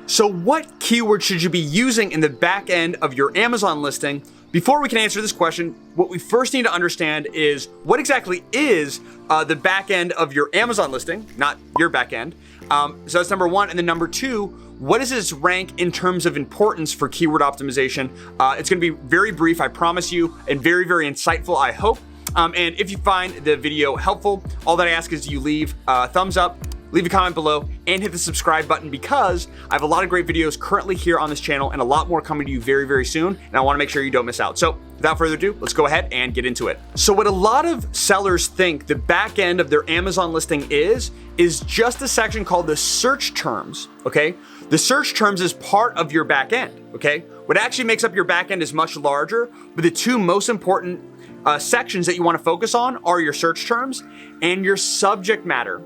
So what keywords should you be using in the back end of your Amazon listing? Before we can answer this question, what we first need to understand is what exactly is the back end of your Amazon listing, not your back end. So that's number one. And then number two, what does this rank in terms of importance for keyword optimization? It's going to be very brief, I promise you, and very, very insightful, I hope. And if you find the video helpful, all that I ask is you leave a thumbs up, leave a comment below, and hit the subscribe button, because I have a lot of great videos currently here on this channel and a lot more coming to you very, very soon. And I want to make sure you don't miss out. So without further ado, let's go ahead and get into it. So what a lot of sellers think the back end of their Amazon listing is just a section called the search terms, okay? The search terms is part of your back end, okay? What actually makes up your back end is much larger, but the two most important sections that you want to focus on are your search terms and your subject matter.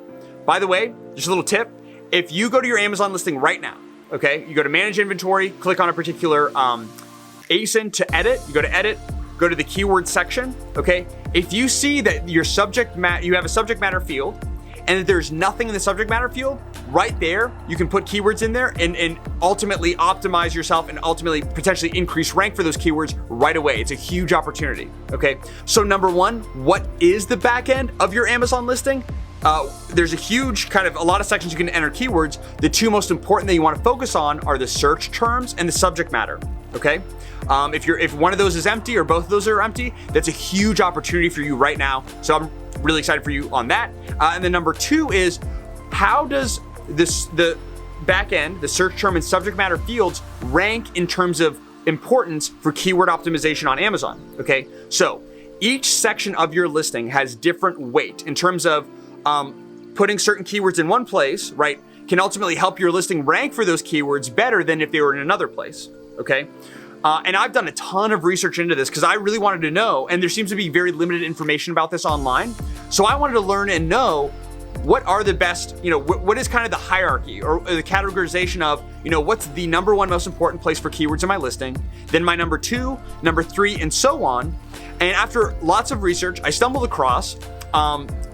By the way, just a little tip, if you go to your Amazon listing right now, okay, you go to manage inventory, click on a particular ASIN to edit, you go to edit, go to the keyword section, okay? If you see that your you have a subject matter field and that there's nothing in the subject matter field, right there, you can put keywords in there and ultimately optimize yourself and ultimately potentially increase rank for those keywords right away. It's a huge opportunity, okay? So number one, what is the back end of your Amazon listing? There's a lot of sections you can enter keywords. The two most important that you want to focus on are the search terms and the subject matter, okay? If one of those is empty or both of those are empty, that's a huge opportunity for you right now. So I'm really excited for you on that. And then number two is, how does the back end, the search term and subject matter fields, rank in terms of importance for keyword optimization on Amazon, okay? So each section of your listing has different weight in terms of putting certain keywords in one place, right, can ultimately help your listing rank for those keywords better than if they were in another place, okay? And I've done a ton of research into this because I really wanted to know, and there seems to be very limited information about this online. So I wanted to learn and know what are the best, what is kind of the hierarchy or the categorization of, what's the number one most important place for keywords in my listing, then my number two, number three, and so on. And after lots of research, I stumbled across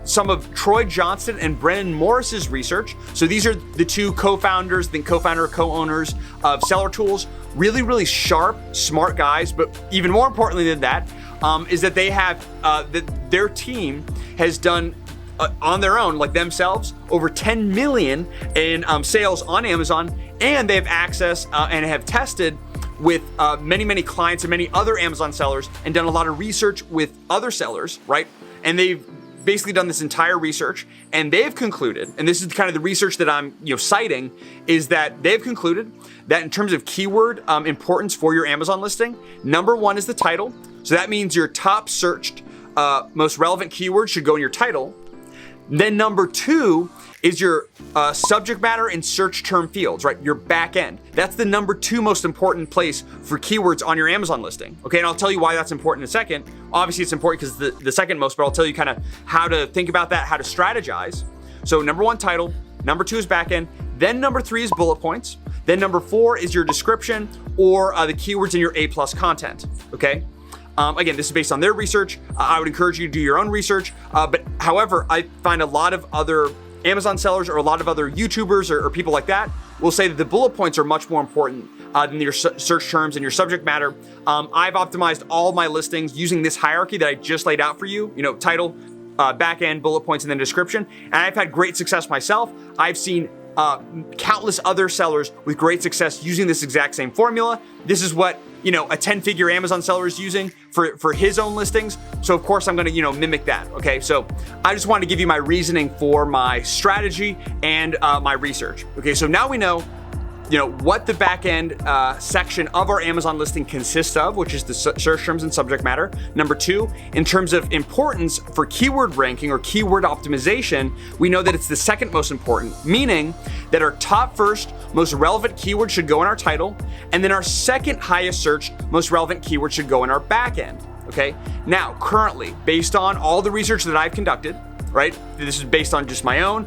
some of Troy Johnston and Brennan Morris's research. So these are the two co-founders, co-owners of Seller Tools. Really, really sharp, smart guys. But even more importantly than that, is that they have their team has done on their own, like themselves, over 10 million in sales on Amazon, and they have access and have tested with many clients and many other Amazon sellers, and done a lot of research with other sellers, right? And they've basically done this entire research, and they've concluded, and this is kind of the research that I'm citing, is that they've concluded that in terms of keyword importance for your Amazon listing, number one is the title. So that means your top searched most relevant keywords should go in your title. Then number two is your subject matter and search term fields, right? Your back end. That's the number two most important place for keywords on your Amazon listing. Okay, and I'll tell you why that's important in a second. Obviously it's important because the second most, but I'll tell you kind of how to think about that, how to strategize. So number one, title. Number two is back end. Then number three is bullet points. Then number four is your description or the keywords in your A+ content, okay? Again, this is based on their research. I would encourage you to do your own research. But however, I find a lot of other Amazon sellers or a lot of other YouTubers or people like that will say that the bullet points are much more important than your search terms and your subject matter. I've optimized all my listings using this hierarchy that I just laid out for you, title, back end, bullet points, and then description. And I've had great success myself. I've seen countless other sellers with great success using this exact same formula. This is what a 10-figure Amazon seller is using for his own listings. So of course I'm going to mimic that. Okay, so I just wanted to give you my reasoning for my strategy and my research. Okay, so now we know what the back end section of our Amazon listing consists of, which is the search terms and subject matter. Number two, in terms of importance for keyword ranking or keyword optimization, we know that it's the second most important, meaning that our top first most relevant keyword should go in our title, and then our second highest searched most relevant keyword should go in our back end. Okay, now currently, based on all the research that I've conducted, right? This is based on just my own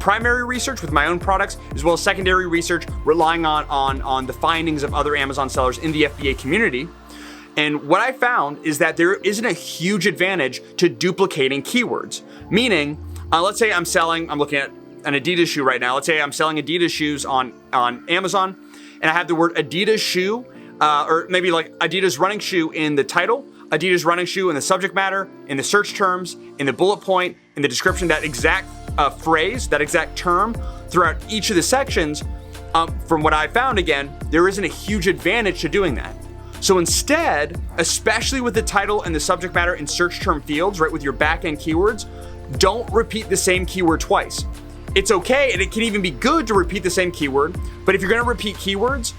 primary research with my own products, as well as secondary research relying on the findings of other Amazon sellers in the FBA community. And what I found is that there isn't a huge advantage to duplicating keywords. Meaning, let's say I'm looking at an Adidas shoe right now. Let's say I'm selling Adidas shoes on Amazon, and I have the word Adidas shoe, or maybe like Adidas running shoe in the title, Adidas running shoe in the subject matter, in the search terms, in the bullet point, in the description, that exact phrase, that exact term throughout each of the sections. From what I found, again, there isn't a huge advantage to doing that. So instead, especially with the title and the subject matter and search term fields, right, with your backend keywords, don't repeat the same keyword twice. It's okay, and it can even be good to repeat the same keyword, but if you're gonna repeat keywords,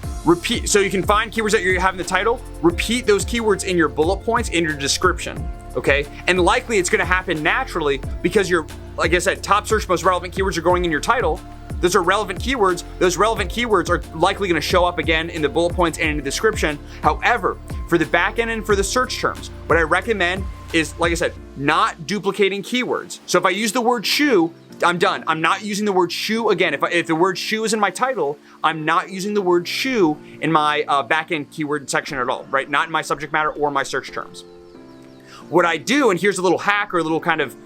so you can find keywords that you have in the title, repeat those keywords in your bullet points, in your description, okay? And likely it's gonna happen naturally because you're, like I said, top search most relevant keywords are going in your title. Those are relevant keywords. Those relevant keywords are likely gonna show up again in the bullet points and in the description. However, for the backend and for the search terms, what I recommend is, like I said, not duplicating keywords. So if I use the word shoe, I'm done. I'm not using the word shoe again. If the word shoe is in my title, I'm not using the word shoe in my backend keyword section at all, right? Not in my subject matter or my search terms. What I do, and here's a little hack or a little kind of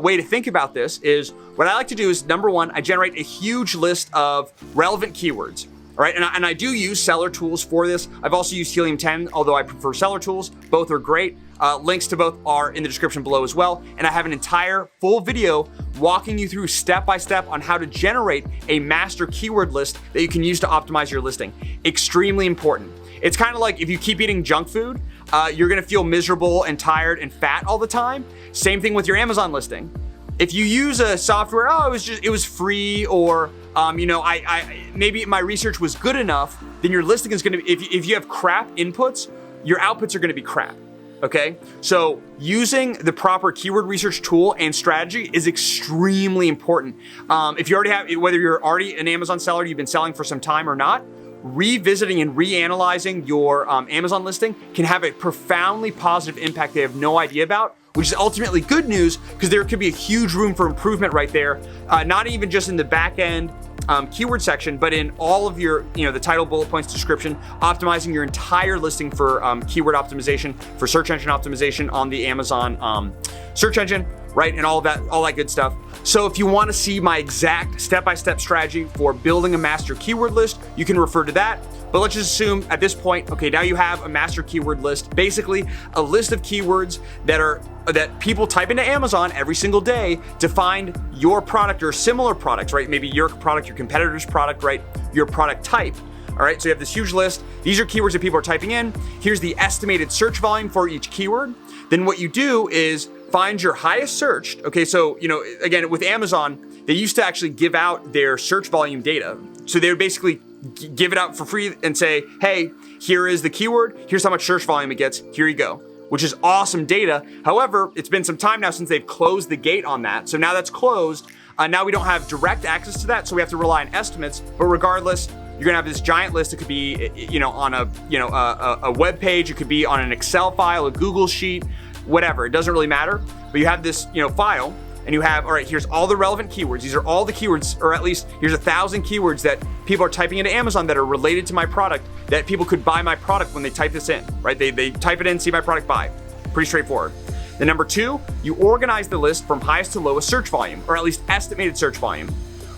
way to think about this, is what I like to do is, number one, I generate a huge list of relevant keywords. All right, and I do use seller tools for this. I've also used Helium 10, although I prefer seller tools. Both are great. Links to both are in the description below as well. And I have an entire full video walking you through step-by-step on how to generate a master keyword list that you can use to optimize your listing. Extremely important. It's kind of like if you keep eating junk food, you're gonna feel miserable and tired and fat all the time. Same thing with your Amazon listing. If you use a software, it was free, or maybe my research was good enough, then your listing is gonna be, if you have crap inputs, your outputs are gonna be crap, okay? So using the proper keyword research tool and strategy is extremely important. If you already have, whether you're already an Amazon seller, you've been selling for some time or not, revisiting and reanalyzing your Amazon listing can have a profoundly positive impact they have no idea about, which is ultimately good news because there could be a huge room for improvement right there, not even just in the back end keyword section, but in all of your, the title, bullet points, description, optimizing your entire listing for keyword optimization, for search engine optimization on the Amazon search engine, right? And all that good stuff. So if you want to see my exact step-by-step strategy for building a master keyword list, you can refer to that. But let's just assume at this point, okay, now you have a master keyword list, basically a list of keywords that people type into Amazon every single day to find your product or similar products, right? Maybe your product, your competitor's product, right? Your product type. All right, so you have this huge list. These are keywords that people are typing in. Here's the estimated search volume for each keyword. Then what you do is find your highest searched. Okay, so, again, with Amazon, they used to actually give out their search volume data. So they would basically give it out for free and say, hey, here is the keyword. Here's how much search volume it gets. Here you go, which is awesome data. However, it's been some time now since they've closed the gate on that. So now that's closed. Now we don't have direct access to that. So we have to rely on estimates. But regardless, you're gonna have this giant list. It could be, on a web page. It could be on an Excel file, a Google sheet, whatever. It doesn't really matter. But you have this, file, and you have, all right, here's all the relevant keywords. These are all the keywords, or at least here's 1,000 keywords that people are typing into Amazon that are related to my product, that people could buy my product when they type this in, right? They type it in, see my product, buy. Pretty straightforward. Then number two, you organize the list from highest to lowest search volume, or at least estimated search volume.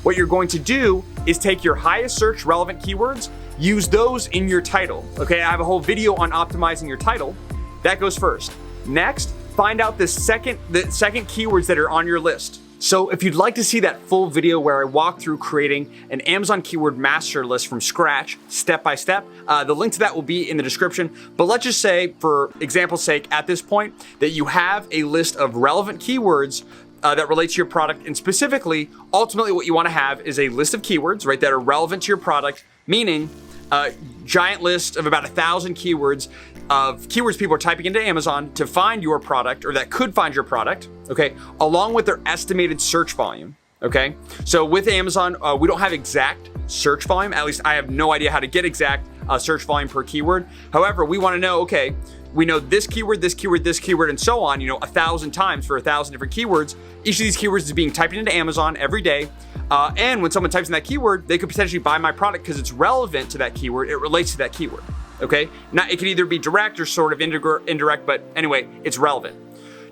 What you're going to do is take your highest search relevant keywords, use those in your title. Okay, I have a whole video on optimizing your title. That goes first. Next, find out the second keywords that are on your list. So if you'd like to see that full video where I walk through creating an Amazon keyword master list from scratch, step by step, the link to that will be in the description. But let's just say, for example's sake, at this point, that you have a list of relevant keywords that relate to your product, and specifically, ultimately what you want to have is a list of keywords, right, that are relevant to your product, meaning a giant list of about 1,000 keywords of keywords people are typing into Amazon to find your product, or that could find your product, okay, along with their estimated search volume, okay? So with Amazon, we don't have exact search volume. At least I have no idea how to get exact search volume per keyword. However, we want to know, okay, we know this keyword, this keyword, this keyword, and so on, 1,000 times for 1,000 different keywords. Each of these keywords is being typed into Amazon every day. And when someone types in that keyword, they could potentially buy my product because it's relevant to that keyword. It relates to that keyword, okay? Now, it could either be direct or sort of indirect, but anyway, it's relevant.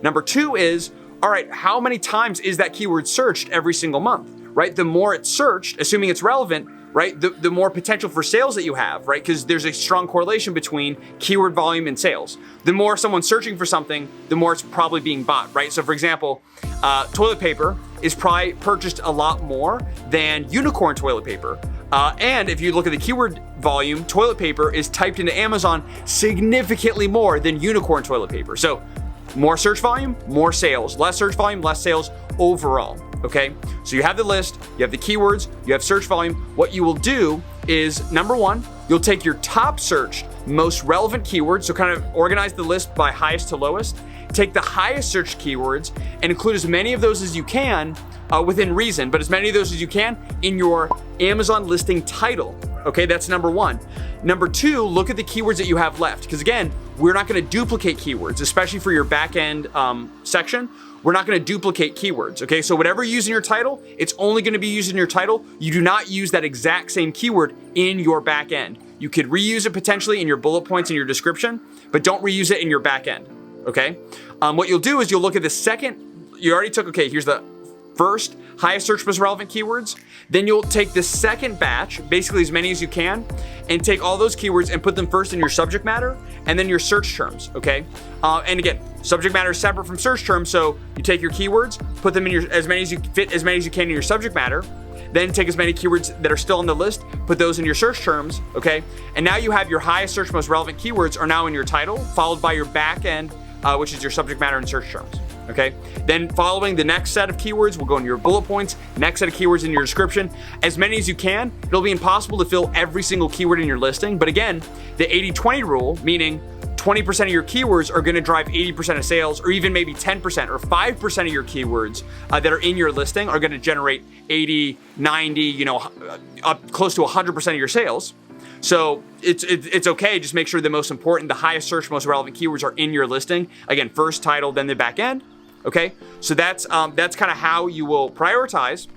Number two is, all right, how many times is that keyword searched every single month? right, the more it's searched, assuming it's relevant, right, the more potential for sales that you have, right? Because there's a strong correlation between keyword volume and sales. The more someone's searching for something, the more it's probably being bought, right? So for example, toilet paper is probably purchased a lot more than unicorn toilet paper. And if you look at the keyword volume, toilet paper is typed into Amazon significantly more than unicorn toilet paper. So more search volume, more sales. Less search volume, less sales overall. Okay, so you have the list, you have the keywords, you have search volume. What you will do is, number one, you'll take your top searched, most relevant keywords, so kind of organize the list by highest to lowest, take the highest searched keywords and include as many of those as you can within reason, but as many of those as you can in your Amazon listing title. Okay, that's number one. Number two, look at the keywords that you have left, because again, we're not going to duplicate keywords, especially for your back-end section. We're not going to duplicate keywords, okay? So whatever you use in your title, it's only going to be used in your title. You do not use that exact same keyword in your back end. You could reuse it potentially in your bullet points in your description, but don't reuse it in your back end, okay? What you'll do is you'll look at the second, you already took, okay, here's the first highest search most relevant keywords. Then you'll take the second batch, basically as many as you can, and take all those keywords and put them first in your subject matter and then your search terms, okay? And again, subject matter is separate from search terms, so you take your keywords, put them in your as many as you can in your subject matter, then take as many keywords that are still on the list, put those in your search terms, okay? And now you have your highest search most relevant keywords are now in your title, followed by your back end, which is your subject matter and search terms. Okay. Then following the next set of keywords will go in your bullet points, next set of keywords in your description, as many as you can. It'll be impossible to fill every single keyword in your listing. But again, the 80-20 rule, meaning 20% of your keywords are going to drive 80% of sales, or even maybe 10% or 5% of your keywords that are in your listing are going to generate 80, 90, up close to 100% of your sales. So it's okay. Just make sure the most important, the highest search, most relevant keywords are in your listing. Again, first title, then the back end. Okay, so that's kind of how you will prioritize.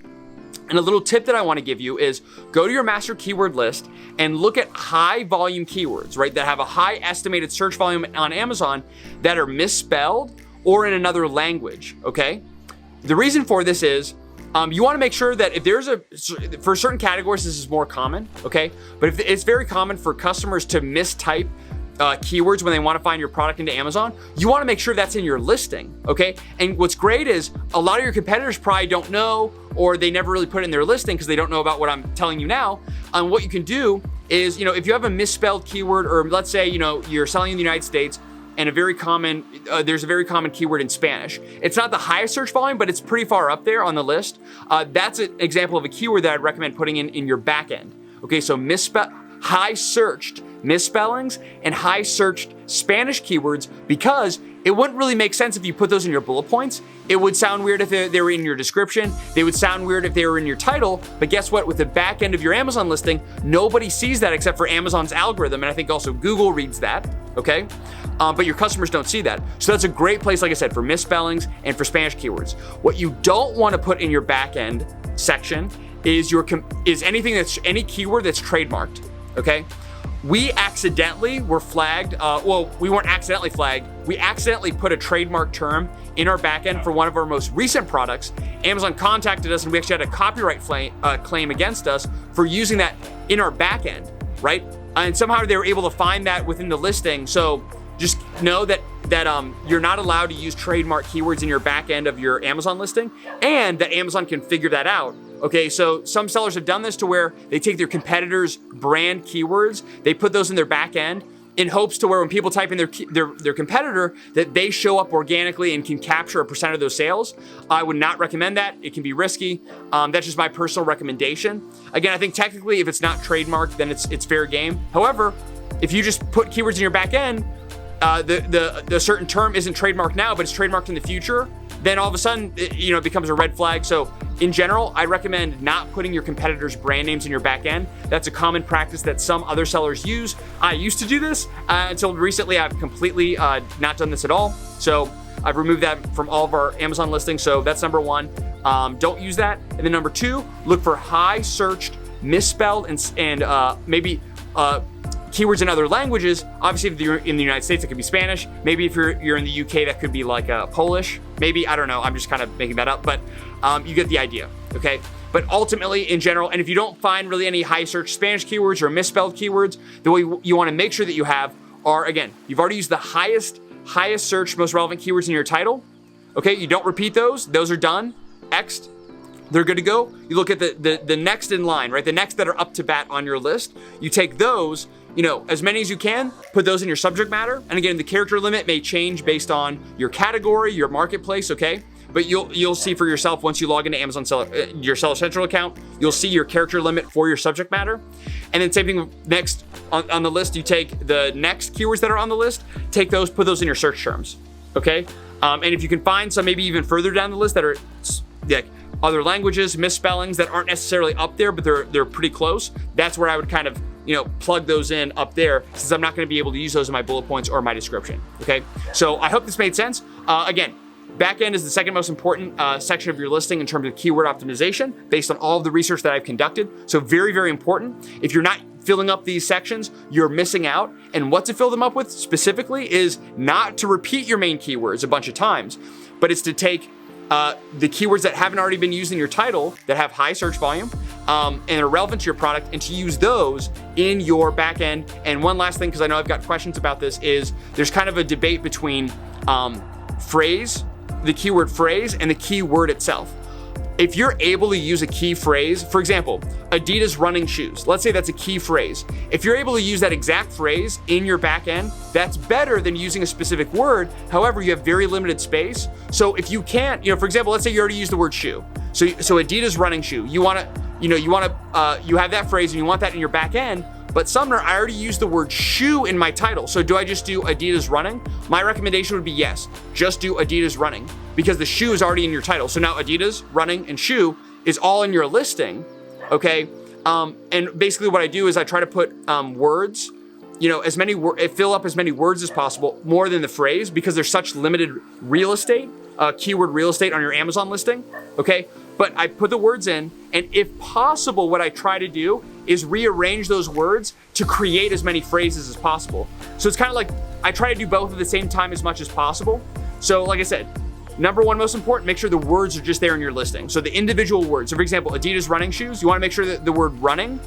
And a little tip that I want to give you is go to your master keyword list and look at high volume keywords, right, that have a high estimated search volume on Amazon that are misspelled or in another language. Okay, the reason for this is you want to make sure that if there's for certain categories, this is more common, okay? But if it's very common for customers to mistype keywords when they want to find your product into Amazon, you want to make sure that's in your listing, okay? And what's great is a lot of your competitors probably don't know, or they never really put it in their listing because they don't know about what I'm telling you now. What you can do is, if you have a misspelled keyword, or let's say, you're selling in the United States, and there's a very common keyword in Spanish. It's not the highest search volume, but it's pretty far up there on the list. That's an example of a keyword that I'd recommend putting in your back end. Okay, so high searched misspellings and high searched Spanish keywords, because it wouldn't really make sense if you put those in your bullet points. It would sound weird if they were in your description. They would sound weird if they were in your title. But guess what? With the back end of your Amazon listing, nobody sees that except for Amazon's algorithm. And I think also Google reads that, okay? But your customers don't see that. So that's a great place, like I said, for misspellings and for Spanish keywords. What you don't want to put in your back end section is any keyword that's trademarked, okay? We accidentally were flagged. We weren't accidentally flagged. We accidentally put a trademark term in our backend for one of our most recent products. Amazon contacted us, and we actually had a copyright claim against us for using that in our backend, right? And somehow they were able to find that within the listing. So just know that you're not allowed to use trademark keywords in your back end of your Amazon listing, and that Amazon can figure that out. Okay, so some sellers have done this to where they take their competitors' brand keywords, they put those in their back end in hopes to where when people type in their competitor, that they show up organically and can capture a percent of those sales. I would not recommend that. It can be risky. That's just my personal recommendation. Again, I think technically if it's not trademarked, then it's fair game. However, if you just put keywords in your back end, the certain term isn't trademarked now, but it's trademarked in the future, then all of a sudden, it becomes a red flag. So in general, I recommend not putting your competitors' brand names in your back end. That's a common practice that some other sellers use. I used to do this until recently. I've completely not done this at all. So I've removed that from all of our Amazon listings. So that's number one. Don't use that. And then number two, look for high searched, misspelled, and maybe keywords in other languages. Obviously, if you're in the United States, it could be Spanish. Maybe if you're in the UK, that could be like Polish. Maybe, I don't know. I'm just kind of making that up, but you get the idea, okay? But ultimately, in general, and if you don't find really any high search Spanish keywords or misspelled keywords, the way you want to make sure that you have are, again, you've already used the highest search, most relevant keywords in your title. Okay, you don't repeat those. Those are done. X'd. They're good to go. You look at the next in line, right? The next that are up to bat on your list. You take those, as many as you can, put those in your subject matter. And again, the character limit may change based on your category, your marketplace, okay? But you'll see for yourself once you log into Amazon your Seller Central account, you'll see your character limit for your subject matter. And then same thing next on the list, you take the next keywords that are on the list, take those, put those in your search terms, okay? And if you can find some maybe even further down the list that are like other languages, misspellings that aren't necessarily up there, but they're pretty close, that's where I would kind of, plug those in up there, since I'm not going to be able to use those in my bullet points or my description, okay? So I hope this made sense. Again, Backend is the second most important section of your listing in terms of keyword optimization based on all of the research that I've conducted. So very, very important. If you're not filling up these sections, you're missing out. And what to fill them up with specifically is not to repeat your main keywords a bunch of times, but it's to take the keywords that haven't already been used in your title that have high search volume and are relevant to your product, and to use those in your backend. And one last thing, because I know I've got questions about this, is there's kind of a debate between phrase, the keyword phrase, and the keyword itself. If you're able to use a key phrase, for example, Adidas running shoes, let's say that's a key phrase. If you're able to use that exact phrase in your back end, that's better than using a specific word. However, you have very limited space. So if you can't, for example, let's say you already used the word shoe. So Adidas running shoe, you have that phrase and you want that in your back end. But Sumner, I already used the word shoe in my title. So do I just do Adidas running? My recommendation would be yes, just do Adidas running, because the shoe is already in your title. So now Adidas running and shoe is all in your listing, okay? And basically what I do is I try to put words, fill up as many words as possible, more than the phrase, because there's such limited real estate, keyword real estate on your Amazon listing, okay? But I put the words in, and if possible, what I try to do is rearrange those words to create as many phrases as possible. So it's kind of like I try to do both at the same time as much as possible. So like I said, number one, most important, make sure the words are just there in your listing. So the individual words. So for example, Adidas running shoes, you want to make sure that the word running,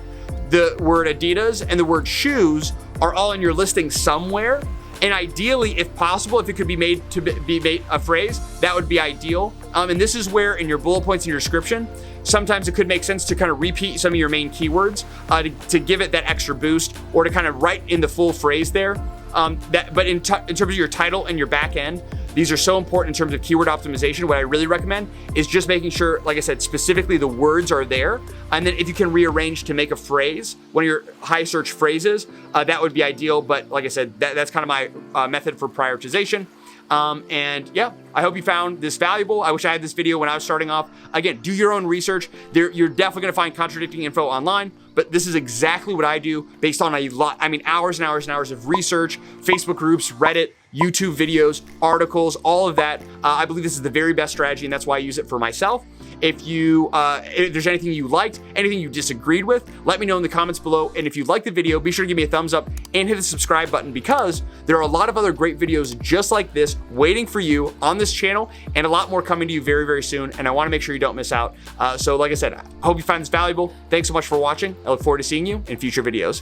the word Adidas, and the word shoes are all in your listing somewhere. And ideally, if possible, if it could be made to be made a phrase, that would be ideal. And this is where in your bullet points in your description, sometimes it could make sense to kind of repeat some of your main keywords to give it that extra boost, or to kind of write in the full phrase there. But in terms of your title and your back end, these are so important in terms of keyword optimization. What I really recommend is just making sure, like I said, specifically the words are there. And then if you can rearrange to make a phrase, one of your high search phrases, that would be ideal. But like I said, that's kind of my method for prioritization. And yeah, I hope you found this valuable. I wish I had this video when I was starting off. Again, do your own research. You're definitely going to find contradicting info online, but this is exactly what I do based on hours and hours and hours of research, Facebook groups, Reddit, YouTube videos, articles, all of that. I believe this is the very best strategy, and that's why I use it for myself. If there's anything you liked, anything you disagreed with, let me know in the comments below. And if you liked the video, be sure to give me a thumbs up and hit the subscribe button, because there are a lot of other great videos just like this waiting for you on this channel, and a lot more coming to you very, very soon. And I want to make sure you don't miss out. So like I said, I hope you find this valuable. Thanks so much for watching. I look forward to seeing you in future videos.